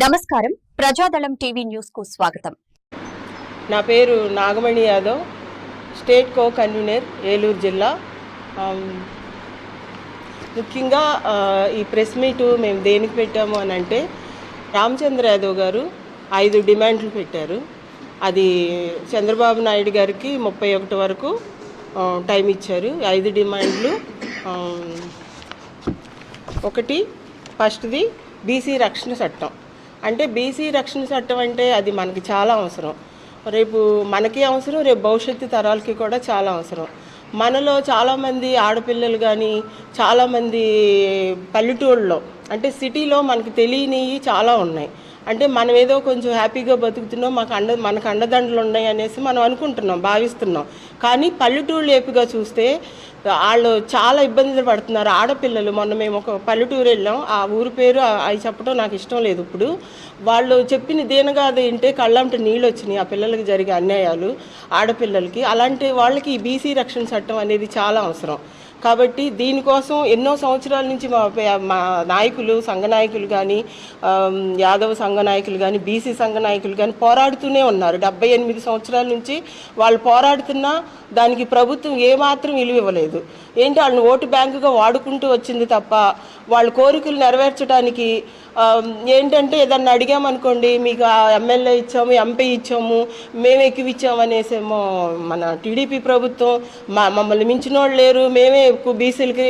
నమస్కారం. ప్రజాదళం TV news కు స్వాగతం. నా పేరు Nagamani Yadav, state co convener, Eluru జిల్లా. ముఖ్యంగా ఈ ప్రెస్ మీటు మేము దేనికి పెట్టాము అని అంటే, రామచంద్ర యాదవ్ గారు 5 డిమాండ్లు పెట్టారు. అది చంద్రబాబు నాయుడు గారికి 31 వరకు టైం ఇచ్చారు. 5 డిమాండ్లు. ఒకటి, ఫస్ట్ది బీసీ రక్షణ చట్టం. అంటే బీసీ రక్షణ చట్టం అంటే అది మనకి చాలా అవసరం. రేపు మనకి అవసరం, రేపు భవిష్యత్తు తరాలకి కూడా చాలా అవసరం. మనలో చాలామంది ఆడపిల్లలు కానీ, చాలామంది పల్లెటూళ్ళలో అంటే సిటీలో మనకి తెలియనివి చాలా ఉన్నాయి. అంటే మనం ఏదో కొంచెం హ్యాపీగా బతుకుతున్నాం, మనకు అండదండలు ఉన్నాయి అనేసి మనం అనుకుంటున్నాం, భావిస్తున్నాం. కానీ పల్లెటూళ్ళు ఏపుగా చూస్తే వాళ్ళు చాలా ఇబ్బందులు పడుతున్నారు ఆడపిల్లలు. మొన్న మేము ఒక పల్లెటూరు వెళ్ళాం, ఆ ఊరి పేరు అవి చెప్పడం నాకు ఇష్టం లేదు. ఇప్పుడు వాళ్ళు చెప్పిన దేనగాది వింటే కళ్ళంటే నీళ్ళు వచ్చినాయి. ఆ పిల్లలకి జరిగే అన్యాయాలు ఆడపిల్లలకి, అలాంటి వాళ్ళకి ఈ బీసీ రక్షణ చట్టం అనేది చాలా అవసరం. కాబట్టి దీనికోసం ఎన్నో సంవత్సరాల నుంచి మా నాయకులు, సంఘ నాయకులు కానీ, యాదవ సంఘ నాయకులు కానీ, బీసీ సంఘ నాయకులు కానీ పోరాడుతూనే ఉన్నారు. 78 సంవత్సరాల నుంచి వాళ్ళు పోరాడుతున్నా దానికి ప్రభుత్వం ఏమాత్రం విలువ ఇవ్వలేదు. ఏంటి, వాళ్ళని ఓటు బ్యాంకుగా వాడుకుంటూ వచ్చింది తప్ప వాళ్ళ కోరికలు నెరవేర్చడానికి ఏంటంటే ఏదన్నా అడిగామనుకోండి, మీకు ఎమ్మెల్యే ఇచ్చాము, ఎంపీ ఇచ్చాము, మేము ఎక్కువ ఇచ్చాము అనేసేమో మన టీడీపీ ప్రభుత్వం. మమ్మల్ని మించిన వాళ్ళు లేరు, మేమే ఎక్కువ బీసీలకి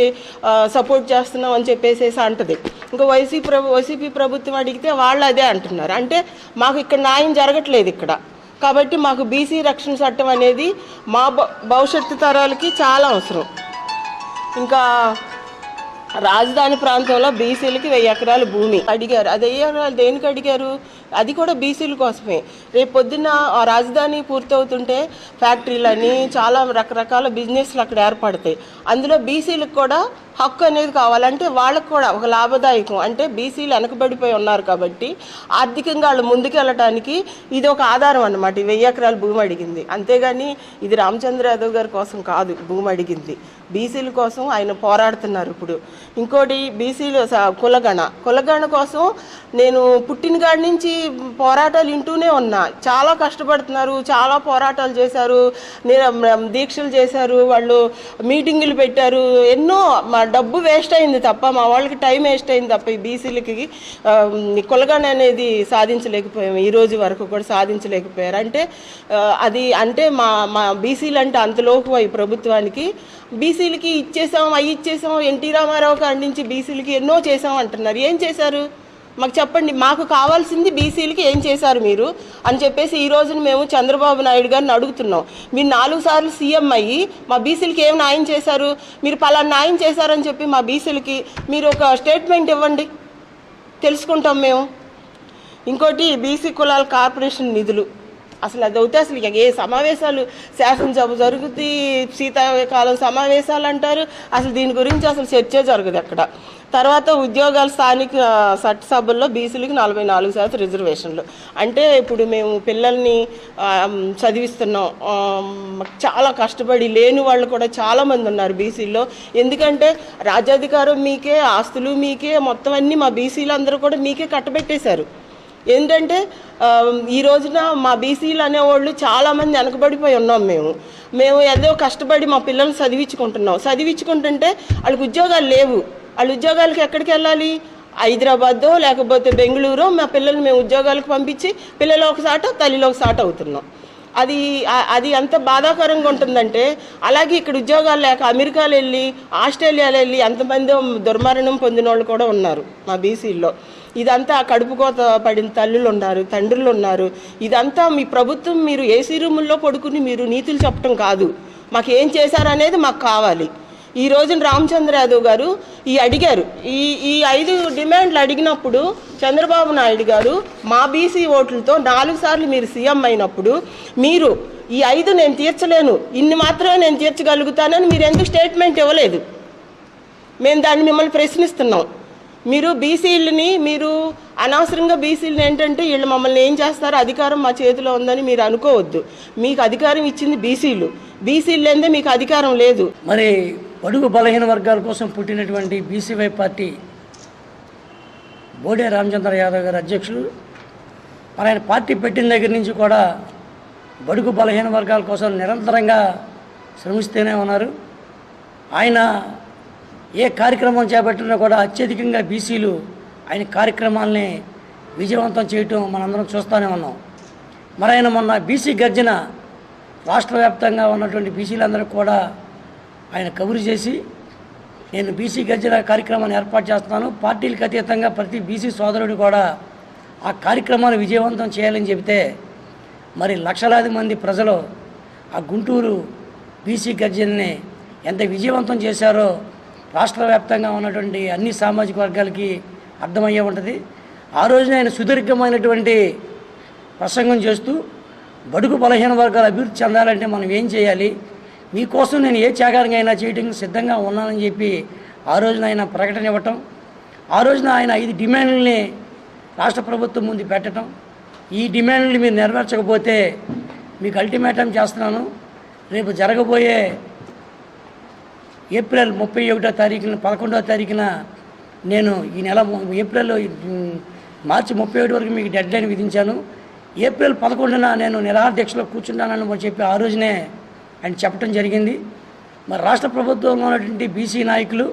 సపోర్ట్ చేస్తున్నాం అని చెప్పేసి అంటది. ఇంకా వైసీపీ ప్రభుత్వం అడిగితే వాళ్ళు అదే అంటున్నారు. అంటే మాకు ఇక్కడ న్యాయం జరగట్లేదు ఇక్కడ. కాబట్టి మాకు బీసీ రక్షణ చట్టం అనేది మా భవిష్యత్తు తరాలకి చాలా అవసరం. ఇంకా రాజధాని ప్రాంతంలో బీసీలకి 1000 ఎకరాల భూమి అడిగారు. అది 1000 ఎకరాలు దేనికి అడిగారు? అది కూడా బీసీల కోసమే. రేపు పొద్దున్న ఆ రాజధాని పూర్తవుతుంటే ఫ్యాక్టరీలని, చాలా రకరకాల బిజినెస్లు అక్కడ ఏర్పడతాయి. అందులో బీసీలకు కూడా హక్కు అనేది కావాలంటే వాళ్ళకు కూడా ఒక లాభదాయకం. అంటే బీసీలు వెనకబడిపోయి ఉన్నారు కాబట్టి ఆర్థికంగా వాళ్ళు ముందుకెళ్ళటానికి ఇది ఒక ఆధారం అన్నమాట. 1000 ఎకరాల భూమి అడిగింది. అంతేగాని ఇది రామచంద్ర యాదవ్ గారి కోసం కాదు భూమి అడిగింది, బీసీల కోసం ఆయన పోరాడుతున్నారు. ఇప్పుడు ఇంకోటి బీసీలు కులగణ కోసం నేను పుట్టిన కాడి నుంచి పోరాటాలు వింటూనే ఉన్నా. చాలా కష్టపడుతున్నారు, చాలా పోరాటాలు చేశారు, దీక్షలు చేశారు, వాళ్ళు మీటింగులు పెట్టారు. ఎన్నో డబ్బు వేస్ట్ అయింది తప్ప, మా వాళ్ళకి టైం వేస్ట్ అయింది తప్ప ఈ బీసీలకి కులగణ అనేది సాధించలేకపోయాము. ఈ రోజు వరకు కూడా సాధించలేకపోయారు. అంటే అది అంటే మా బీసీలు అంటే అంత లోకువ ఈ ప్రభుత్వానికి. బీసీలకి ఇచ్చేసాం, అవి ఇచ్చేసాం, ఎన్టీ రామారావు కాడి నుంచి బీసీలకి ఎన్నో చేసాం అంటున్నారు. ఏం చేశారు మాకు చెప్పండి. మాకు కావాల్సింది బీసీలకి ఏం చేశారు మీరు అని చెప్పేసి ఈ రోజున మేము చంద్రబాబు నాయుడు గారిని అడుగుతున్నాం. మీరు 4 సార్లు సీఎం అయ్యి మా బీసీలకి ఏం న్యాయం చేశారు? మీరు పలానా న్యాయం చేశారని చెప్పి మా బీసీలకి మీరు ఒక స్టేట్మెంట్ ఇవ్వండి, తెలుసుకుంటాం మేము. ఇంకోటి బీసీ కులాల కార్పొరేషన్ నిధులు. అసలు అది అవుతే అసలు ఏ సమావేశాలు, శాసనసభ జరుగుతుంది, శీతాకాలం సమావేశాలు అంటారు, అసలు దీని గురించి అసలు చర్చే జరగదు అక్కడ. తర్వాత ఉద్యోగాలు, స్థానిక చట్టసభల్లో బీసీలకి 44% రిజర్వేషన్లు. అంటే ఇప్పుడు మేము పిల్లల్ని చదివిస్తున్నాం, చాలా కష్టపడి లేని వాళ్ళు కూడా చాలామంది ఉన్నారు బీసీల్లో. ఎందుకంటే రాజ్యాధికారం మీకే, ఆస్తులు మీకే, మొత్తం అన్నీ మా బీసీలు అందరూ కూడా మీకే కట్టబెట్టేశారు. ఏంటంటే ఈ రోజున మా బీసీలు అనేవాళ్ళు చాలామంది వెనకబడిపోయి ఉన్నాం. మేము ఏదో కష్టపడి మా పిల్లల్ని చదివించుకుంటుంటే వాళ్ళకి ఉద్యోగాలు లేవు. వాళ్ళ ఉద్యోగాలకి ఎక్కడికి వెళ్ళాలి? హైదరాబాదో లేకపోతే బెంగళూరు. మా పిల్లల్ని మేము ఉద్యోగాలకు పంపించి పిల్లలు ఒక సాట, తల్లిలో ఒక సాట అవుతున్నాం. అది ఎంత బాధాకరంగా ఉంటుందంటే, అలాగే ఇక్కడ ఉద్యోగాలు లేక అమెరికాలో వెళ్ళి, ఆస్ట్రేలియాలో వెళ్ళి ఎంతమంది దుర్మరణం పొందిన వాళ్ళు కూడా ఉన్నారు మా బీసీల్లో. ఇదంతా కడుపు కోత పడిన తల్లులు ఉన్నారు, తండ్రులు ఉన్నారు. ఇదంతా మీ ప్రభుత్వం మీరు ఏసీ రూముల్లో పడుకుని మీరు నీతులు చెప్పడం కాదు, మాకు ఏం చేశారనేది మాకు కావాలి. ఈ రోజున రామచంద్ర యాదవ్ గారు అడిగారు. ఈ 5 డిమాండ్లు అడిగినప్పుడు చంద్రబాబు నాయుడు గారు మా బీసీ ఓట్లతో 4 సార్లు మీరు సీఎం అయినప్పుడు మీరు ఈ 5 నేను తీర్చలేను, ఇన్ని మాత్రమే నేను తీర్చగలుగుతానని మీరు ఎందుకు స్టేట్మెంట్ ఇవ్వలేదు? మేము దాన్ని మిమ్మల్ని ప్రశ్నిస్తున్నాం. మీరు బీసీలని మీరు అనవసరంగా బీసీలను ఏంటంటే వీళ్ళు మమ్మల్ని ఏం చేస్తారో అధికారం మా చేతిలో ఉందని మీరు అనుకోవద్దు. మీకు అధికారం ఇచ్చింది బీసీలు లేదే మీకు అధికారం లేదు. మరి బడుగు బలహీన వర్గాల కోసం పుట్టినటువంటి బీసీవై పార్టీ బోడే రామచంద్ర యాదవ్ గారు అధ్యక్షులు. మరి ఆయన పార్టీ పెట్టిన దగ్గర నుంచి కూడా బడుగు బలహీన వర్గాల కోసం నిరంతరంగా శ్రమిస్తూనే ఉన్నారు. ఆయన ఏ కార్యక్రమం చేపట్టినా కూడా అత్యధికంగా బీసీలు ఆయన కార్యక్రమాల్ని విజయవంతం చేయటం మనందరం చూస్తూనే ఉన్నాం. మరి ఆయన మొన్న బీసీ గర్జన రాష్ట్ర వ్యాప్తంగా ఉన్నటువంటి బీసీలందరికీ కూడా ఆయన కబురు చేసి, నేను బీసీ గర్జన కార్యక్రమాన్ని ఏర్పాటు చేస్తున్నాను, పార్టీలకు అతీతంగా ప్రతి బీసీ సోదరుడు కూడా ఆ కార్యక్రమాన్ని విజయవంతం చేయాలని చెబితే మరి లక్షలాది మంది ప్రజలు ఆ గుంటూరు బీసీ గర్జనని ఎంత విజయవంతం చేశారో రాష్ట్ర వ్యాప్తంగా ఉన్నటువంటి అన్ని సామాజిక వర్గాలకి అర్థమయ్యే ఉంటుంది. ఆ రోజున ఆయన సుదీర్ఘమైనటువంటి ప్రసంగం చేస్తూ బడుగు బలహీన వర్గాలు అభివృద్ధి చెందాలంటే మనం ఏం చేయాలి, మీకోసం నేను ఏ త్యాగానికి అయినా చేయడానికి సిద్ధంగా ఉన్నానని చెప్పి ఆ రోజున ఆయన ప్రకటన ఇవ్వటం, ఆ రోజున ఆయన 5 డిమాండ్లని రాష్ట్ర ప్రభుత్వం ముందు పెట్టడం, ఈ డిమాండ్లు మీరు నెరవేర్చకపోతే మీకు అల్టిమేటం చేస్తున్నాను, రేపు జరగబోయే ఏప్రిల్ 31వ తారీఖున 11వ తారీఖున నేను ఈ నెల మార్చి 31 వరకు మీకు డెడ్ లైన్ విధించాను, ఏప్రిల్ 11న నేను నిరాహారదీక్షలో కూర్చుంటానని చెప్పి ఆ రోజునే ఆయన చెప్పడం జరిగింది. మరి రాష్ట్ర ప్రభుత్వంలో ఉన్నటువంటి బీసీ నాయకులు,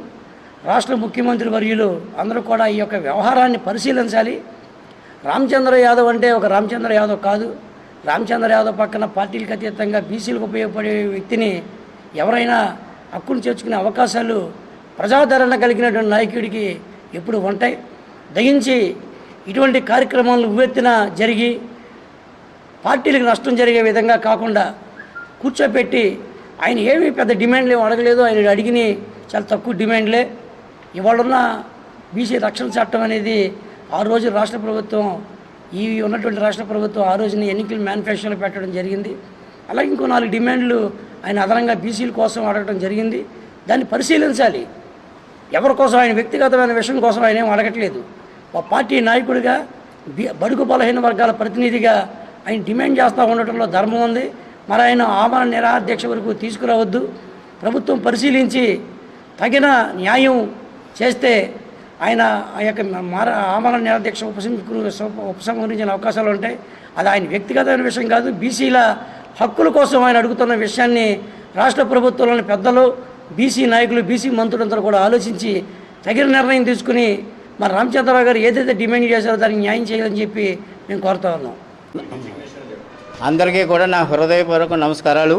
రాష్ట్ర ముఖ్యమంత్రి వర్యులు అందరూ కూడా ఈ యొక్క వ్యవహారాన్ని పరిశీలించాలి. రామచంద్ర యాదవ్ అంటే ఒక రామచంద్ర యాదవ్ కాదు. రామచంద్ర యాదవ్ పక్కన పార్టీలకు అతీతంగా బీసీలకు ఉపయోగపడే వ్యక్తిని ఎవరైనా హక్కును చేర్చుకునే అవకాశాలు ప్రజాదరణ కలిగినటువంటి నాయకుడికి ఎప్పుడు ఉంటాయి. దయించి ఇటువంటి కార్యక్రమాలు ఉవ్వెత్తున జరిగి పార్టీలకు నష్టం జరిగే విధంగా కాకుండా కూర్చోపెట్టి, ఆయన ఏమీ పెద్ద డిమాండ్లు ఏమి అడగలేదు, ఆయన అడిగిన చాలా తక్కువ డిమాండ్లే. ఇవాళన్న బీసీ రక్షణ చట్టం అనేది ఆ రోజు రాష్ట్ర ప్రభుత్వం, ఈ ఉన్నటువంటి రాష్ట్ర ప్రభుత్వం ఆ రోజున ఎన్నికల మేనిఫెస్టోలో పెట్టడం జరిగింది. అలాగే ఇంకో 4 డిమాండ్లు ఆయన అదనంగా బీసీల కోసం అడగడం జరిగింది. దాన్ని పరిశీలించాలి. ఎవరి కోసం, ఆయన వ్యక్తిగతమైన విషయం కోసం ఆయన ఏం అడగట్లేదు. ఒక పార్టీ నాయకుడిగా, బడుగు బలహీన వర్గాల ప్రతినిధిగా ఆయన డిమాండ్ చేస్తూ ఉండటంలో ధర్మం ఉంది. మరి ఆయన ఆమరణ నిరాహారదీక్ష వరకు తీసుకురావద్దు. ప్రభుత్వం పరిశీలించి తగిన న్యాయం చేస్తే ఆయన ఆ యొక్క ఆమరణ నిరాహారదీక్ష ఉపసంహరించిన అవకాశాలు ఉంటాయి. అది ఆయన వ్యక్తిగతమైన విషయం కాదు, బీసీల హక్కుల కోసం ఆయన అడుగుతున్న విషయాన్ని రాష్ట్ర ప్రభుత్వంలోని పెద్దలు, బీసీ నాయకులు, బీసీ మంత్రులందరూ కూడా ఆలోచించి తగిన నిర్ణయం తీసుకుని మరి రామచంద్రరావు గారు ఏదైతే డిమాండ్ చేశారో దానికి న్యాయం చేయాలని చెప్పి మేము కోరుతా ఉన్నాం. అందరికీ కూడా నా హృదయపూర్వక నమస్కారాలు.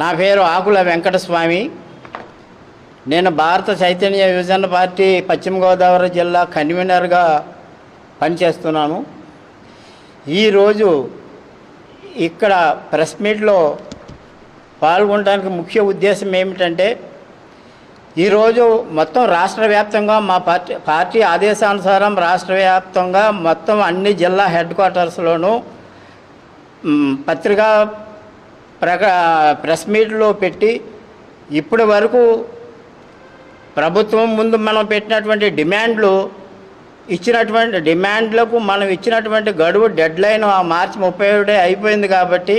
నా పేరు ఆకుల వెంకటస్వామి. నేను భారత చైతన్య యువజన పార్టీ పశ్చిమ గోదావరి జిల్లా కన్వీనర్గా పనిచేస్తున్నాను. ఈరోజు ఇక్కడ ప్రెస్ మీట్లో పాల్గొనడానికి ముఖ్య ఉద్దేశం ఏమిటంటే, ఈరోజు మొత్తం రాష్ట్ర వ్యాప్తంగా మా పార్టీ ఆదేశానుసారం రాష్ట్ర వ్యాప్తంగా మొత్తం అన్ని జిల్లా హెడ్ క్వార్టర్స్లోనూ పత్రికా ప్రెస్ మీట్లో పెట్టి ఇప్పటి వరకు ప్రభుత్వం ముందు మనం పెట్టినటువంటి డిమాండ్లకు మనం ఇచ్చినటువంటి గడువు డెడ్ లైన్ మార్చి 31 అయిపోయింది. కాబట్టి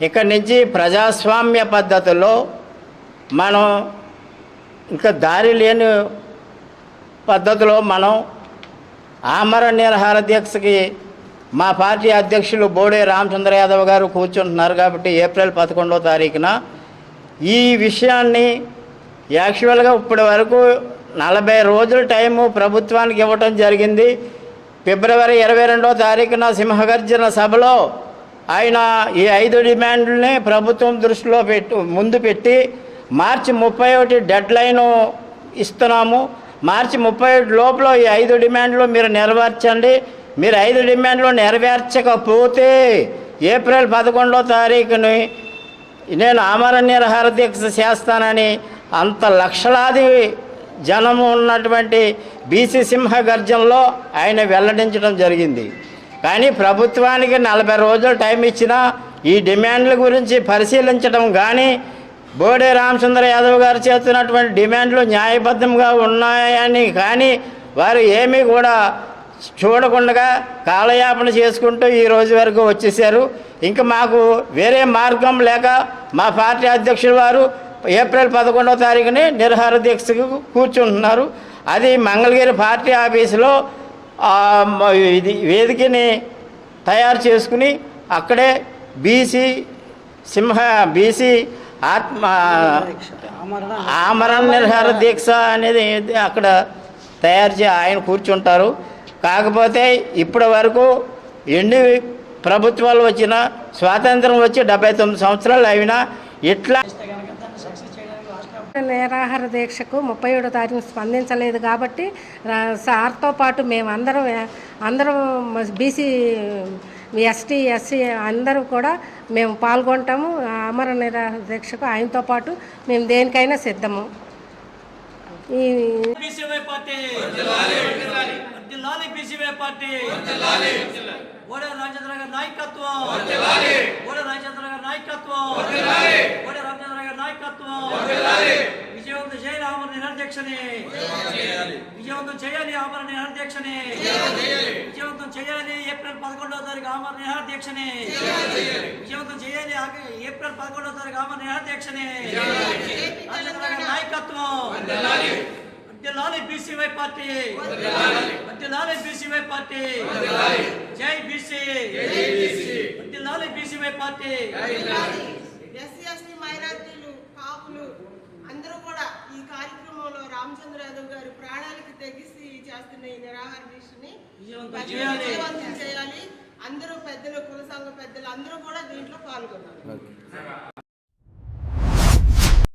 ఇక్కడి నుంచి ప్రజాస్వామ్య పద్ధతిలో మనం ఇంకా దారి లేని పద్ధతిలో మనం ఆమరణ నిరాహార దీక్షకి మా పార్టీ అధ్యక్షులు బోడే రామచంద్ర యాదవ్ గారు కూర్చుంటున్నారు. కాబట్టి ఏప్రిల్ 11వ తారీఖున ఈ విషయాన్ని యాక్చువల్గా ఇప్పటి వరకు 40 రోజుల టైము ప్రభుత్వానికి ఇవ్వటం జరిగింది. ఫిబ్రవరి 22వ తారీఖున సింహగర్జన సభలో ఆయన ఈ 5 డిమాండ్లని ప్రభుత్వం దృష్టిలో ముందు పెట్టి మార్చి 31 డెడ్ లైను ఇస్తున్నాము, మార్చి 31 లోపల ఈ 5 డిమాండ్లు మీరు నెరవేర్చండి, మీరు 5 డిమాండ్లు నెరవేర్చకపోతే ఏప్రిల్ 11వ తారీఖుని నేను ఆమరణ నిరాహార దీక్ష చేస్తానని అంత లక్షలాది జనము ఉన్నటువంటి బీసీ సింహ గర్జనలో ఆయన వెల్లడించడం జరిగింది. కానీ ప్రభుత్వానికి 40 రోజులు టైం ఇచ్చినా ఈ డిమాండ్ల గురించి పరిశీలించడం కానీ, బోడే రామచంద్ర యాదవ్ గారు చేస్తున్నటువంటి డిమాండ్లు న్యాయబద్ధంగా ఉన్నాయని కానీ వారు ఏమీ కూడా చూడకుండా కాలయాపన చేసుకుంటూ ఈ రోజు వరకు వచ్చేసారు. ఇంకా మాకు వేరే మార్గం లేక మా పార్టీ అధ్యక్షుల వారు ఏప్రిల్ 11వ తారీఖుని నిరాహార దీక్షకు కూర్చుంటున్నారు. అది మంగళగిరి పార్టీ ఆఫీసులో ఇది వేదికని తయారు చేసుకుని అక్కడే బీసీ ఆమరణ నిరాహార దీక్ష అనేది అక్కడ తయారు ఆయన కూర్చుంటారు. కాకపోతే ఇప్పటి వరకు ఎన్ని ప్రభుత్వాలు వచ్చినా స్వాతంత్రం వచ్చి 79 సంవత్సరాలు అయినా ఇట్లా నిరాహార దీక్షకు 37వ తారీఖు స్పందించలేదు కాబట్టి సార్తో పాటు మేము అందరం బీసీ ఎస్టీ ఎస్సీ అందరూ కూడా మేము పాల్గొంటాము. అమర నిరాహార దీక్షకు ఆయనతో పాటు మేము దేనికైనా సిద్ధము. ఈ విజయవంతం చేయాలి ఆమరణ నిరాహార దీక్షని, విజయవంతం చేయాలి ఆమరణ నిరాహార దీక్షని, విజయవంతం చేయాలి ఏప్రిల్ 11వ తారీఖు ఆమరణ నిరాహార దీక్షని, విజయవంతం చేయాలి ఏప్రిల్ 11వ తారీఖు ఆమరణ నిరాహార దీక్షని. రామచంద్ర గారి నాయకత్వం వర్ధిల్లాలి బీసీవై పార్టీ, వర్ధిల్లాలి బీసీవై పార్టీ, జై బీసీ, వర్ధిల్లాలి బీసీవై పార్టీ. ఎస్సీ ఎస్టీ మైనారిటీలు కాపులు అందరూ కూడా ఈ కార్యక్రమంలో రామచంద్ర యాదవ్ గారి ప్రాణాలకు తెగిసి చేస్తున్న ఈ నిరాహార దీక్షని విజయవంతం చేయాలి. అందరూ పెద్దలు, కుల సంఘ పెద్దలు అందరూ కూడా దీంట్లో పాల్గొన్నారు.